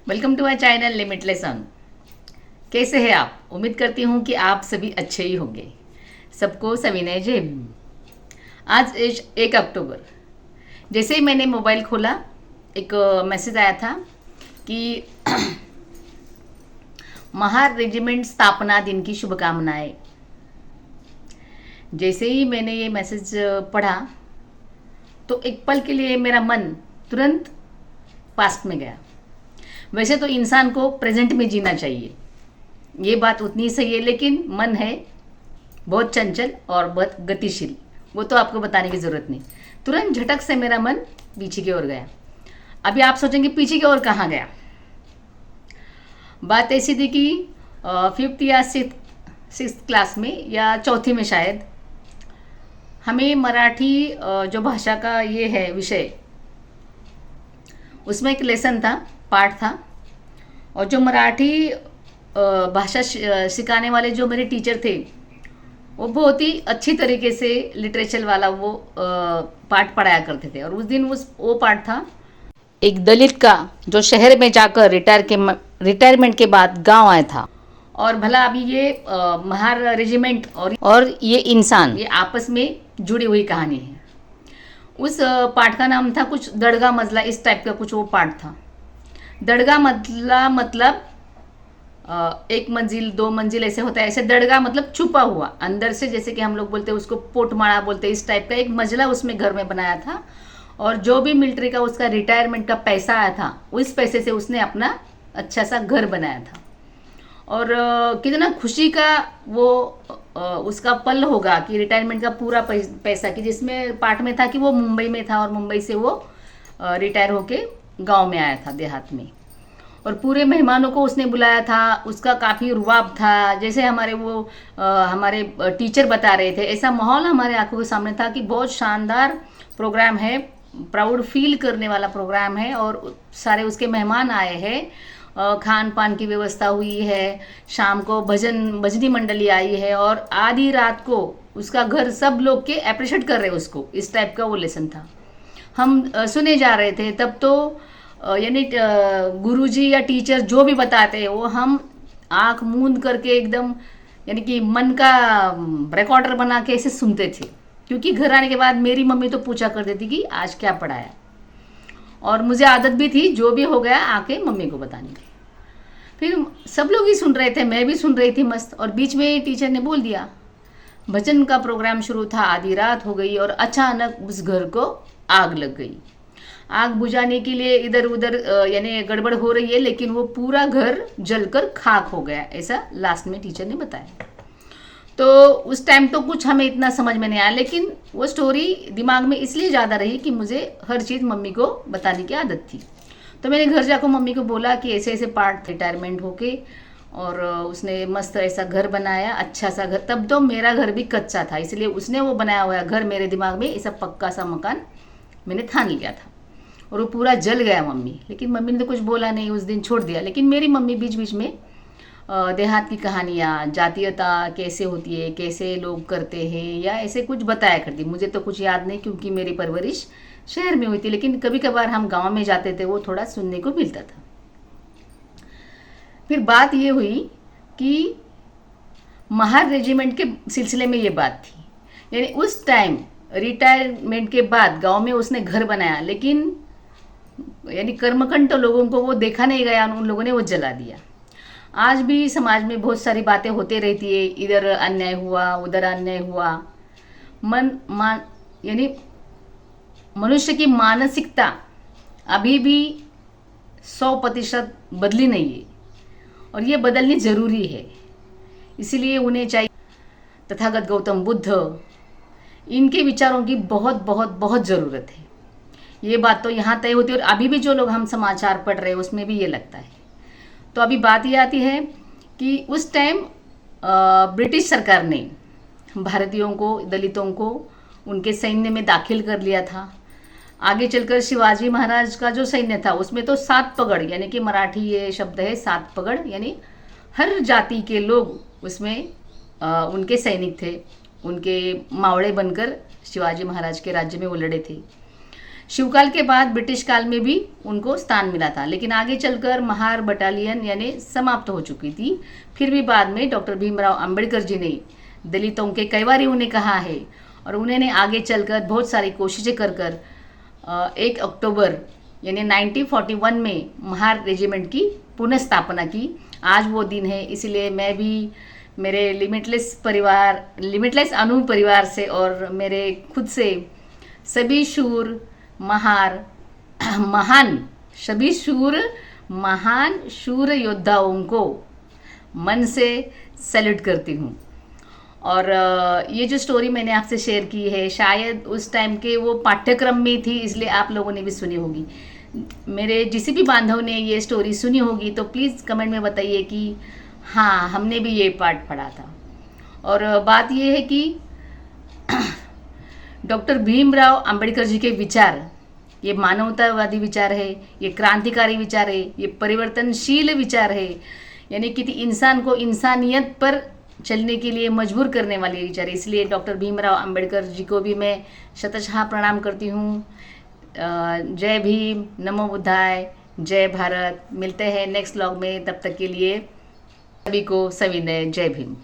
Welcome to my channel limitless on. कैसे हैं आप? उम्मीद करती हूँ कि आप सभी अच्छे ही होंगे। सबको सविनय जय भीम। आज 1 अक्टूबर। जैसे ही मैंने मोबाइल खोला, एक मैसेज आया था कि महार रेजिमेंट स्थापना दिन की शुभकामनाएं। जैसे ही मैंने ये मैसेज पढ़ा तो एक पल के लिए मेरा मन तुरंत पास्ट में गया। वैसे तो इंसान को प्रेजेंट में जीना चाहिए, ये बात उतनी सही है, लेकिन मन है बहुत चंचल और बहुत गतिशील। वो तो आपको बताने की ज़रूरत नहीं। तुरंत झटक से मेरा मन पीछे की ओर गया। अभी आप सोचेंगे पीछे की ओर कहाँ गया। बात ऐसी थी कि 5th या 6th क्लास में या चौथी में शायद हमें मराठी जो भाषा का ये है विषय, उसमें एक लेसन था, पाठ था। और जो मराठी भाषा सिखाने वाले जो मेरे टीचर थे, वो बहुत ही अच्छी तरीके से लिटरेचर वाला वो पाठ पढ़ाया करते थे। और उस दिन वो पाठ था एक दलित का जो शहर में जाकर रिटायरमेंट के बाद गांव आया था। और भला अभी ये महार रेजिमेंट और ये इंसान, ये आपस में जुड़ी हुई कहानी है। उस पाठ का नाम था कुछ दड़गा मजला, इस टाइप का कुछ वो पाठ था। दड़गा मजला मतलब 1 मंजिल 2 मंजिल ऐसे होता है। ऐसे दड़गा मतलब छुपा हुआ अंदर से, जैसे कि हम लोग बोलते हैं उसको पोटमाड़ा बोलते हैं, इस टाइप का एक मजला उसमें घर में बनाया था। और जो भी मिलिट्री का उसका रिटायरमेंट का पैसा आया था, उस पैसे से उसने अपना अच्छा सा घर बनाया था। और कितना खुशी का वो उसका पल होगा कि रिटायरमेंट का पूरा पैसा, कि जिसमें पार्ट में था कि वो मुंबई में था और मुंबई से वो रिटायर होके गांव में आया था देहात में। और पूरे मेहमानों को उसने बुलाया था। उसका काफ़ी रुआब था, जैसे हमारे हमारे टीचर बता रहे थे, ऐसा माहौल हमारे आंखों के सामने था कि बहुत शानदार प्रोग्राम है, प्राउड फील करने वाला प्रोग्राम है। और सारे उसके मेहमान आए हैं, खान पान की व्यवस्था हुई है, शाम को भजनी मंडली आई है, और आधी रात को उसका घर सब लोग के अप्रिशिएट कर रहे उसको, इस टाइप का वो लेसन था। हम सुने जा रहे थे तब तो, यानी गुरुजी या टीचर जो भी बताते हैं वो हम आंख मूंद करके एकदम, यानी कि मन का रिकॉर्डर बना के ऐसे सुनते थे। क्योंकि घर आने के बाद मेरी मम्मी तो पूछा करती थी कि आज क्या पढ़ाया, और मुझे आदत भी थी जो भी हो गया आके मम्मी को बताने की। फिर सब लोग ही सुन रहे थे, मैं भी सुन रही थी मस्त। और बीच में टीचर ने बोल दिया, भजन का प्रोग्राम शुरू था, आधी रात हो गई और अचानक उस घर को आग लग गई। आग बुझाने के लिए इधर उधर यानी गड़बड़ हो रही है, लेकिन वो पूरा घर जलकर खाक हो गया, ऐसा लास्ट में टीचर ने बताया। तो उस टाइम तो कुछ हमें इतना समझ में नहीं आया, लेकिन वो स्टोरी दिमाग में इसलिए ज़्यादा रही कि मुझे हर चीज़ मम्मी को बताने की आदत थी। तो मैंने घर जाकर मम्मी को बोला कि ऐसे ऐसे पार्ट रिटायरमेंट होके, और उसने मस्त ऐसा घर बनाया, अच्छा सा घर। तब तो मेरा घर भी कच्चा था, इसलिए उसने वो बनाया हुआ घर मेरे दिमाग में ऐसा पक्का सा मकान मैंने ठान लिया था। और वो पूरा जल गया मम्मी, लेकिन मम्मी ने तो कुछ बोला नहीं, उस दिन छोड़ दिया। लेकिन मेरी मम्मी बीच बीच में देहात की कहानियाँ, जातीयता कैसे होती है, कैसे लोग करते हैं, या ऐसे कुछ बताया करती। मुझे तो कुछ याद नहीं क्योंकि मेरी परवरिश शहर में हुई थी, लेकिन कभी कभार हम गांव में जाते थे, वो थोड़ा सुनने को मिलता था। फिर बात ये हुई कि महार रेजिमेंट के सिलसिले में ये बात थी, यानी उस टाइम रिटायरमेंट के बाद गांव में उसने घर बनाया, लेकिन यानी कर्मकांड लोगों को वो देखा नहीं गया, उन लोगों ने वो जला दिया। आज भी समाज में बहुत सारी बातें होते रहती है, इधर अन्याय हुआ उधर अन्याय हुआ। यानी मनुष्य की मानसिकता अभी भी 100% बदली नहीं है, और ये बदलनी जरूरी है। इसीलिए उन्हें चाहिए, तथागत गौतम बुद्ध, इनके विचारों की बहुत बहुत बहुत ज़रूरत है। ये बात तो यहाँ तय होती है, और अभी भी जो लोग हम समाचार पढ़ रहे हैं उसमें भी ये लगता है। तो अभी बात ये आती है कि उस टाइम ब्रिटिश सरकार ने भारतीयों को, दलितों को उनके सैन्य में दाखिल कर लिया था। आगे चलकर शिवाजी महाराज का जो सैन्य था उसमें तो 7 पगड़, यानी कि मराठी ये शब्द है 7 पगड़, यानी हर जाति के लोग उसमें उनके सैनिक थे। उनके मावड़े बनकर शिवाजी महाराज के राज्य में वो लड़े थे। शिवकाल के बाद ब्रिटिश काल में भी उनको स्थान मिला था, लेकिन आगे चलकर महार बटालियन यानी समाप्त हो चुकी थी। फिर भी बाद में डॉक्टर भीमराव अंबेडकर जी ने दलितों के कई बार उन्हें कहा है, और उन्होंने आगे चलकर बहुत सारी कोशिशें कर 1 अक्टूबर यानी 1941 में महार रेजिमेंट की पुनः स्थापना की। आज वो दिन है, इसलिए मैं भी मेरे लिमिटलेस अनु परिवार से और मेरे खुद से सभी शूर महान सभी महान शूर योद्धाओं को मन से सैल्यूट करती हूँ। और ये जो स्टोरी मैंने आपसे शेयर की है, शायद उस टाइम के वो पाठ्यक्रम में थी, इसलिए आप लोगों ने भी सुनी होगी। मेरे जिस भी बांधव ने ये स्टोरी सुनी होगी तो प्लीज़ कमेंट में बताइए कि हाँ, हमने भी ये पार्ट पढ़ा था। और बात ये है कि डॉक्टर भीमराव अंबेडकर जी के विचार, ये मानवतावादी विचार है, ये क्रांतिकारी विचार है, ये परिवर्तनशील विचार है, यानी कि इंसान को इंसानियत पर चलने के लिए मजबूर करने वाले विचार। इसलिए डॉक्टर भीमराव अंबेडकर जी को भी मैं शतशः प्रणाम करती हूँ। जय भीम, नमो बुद्धाय, जय भारत। मिलते हैं नेक्स्ट व्लॉग में, तब तक के लिए सभी को सविनय जय भीम।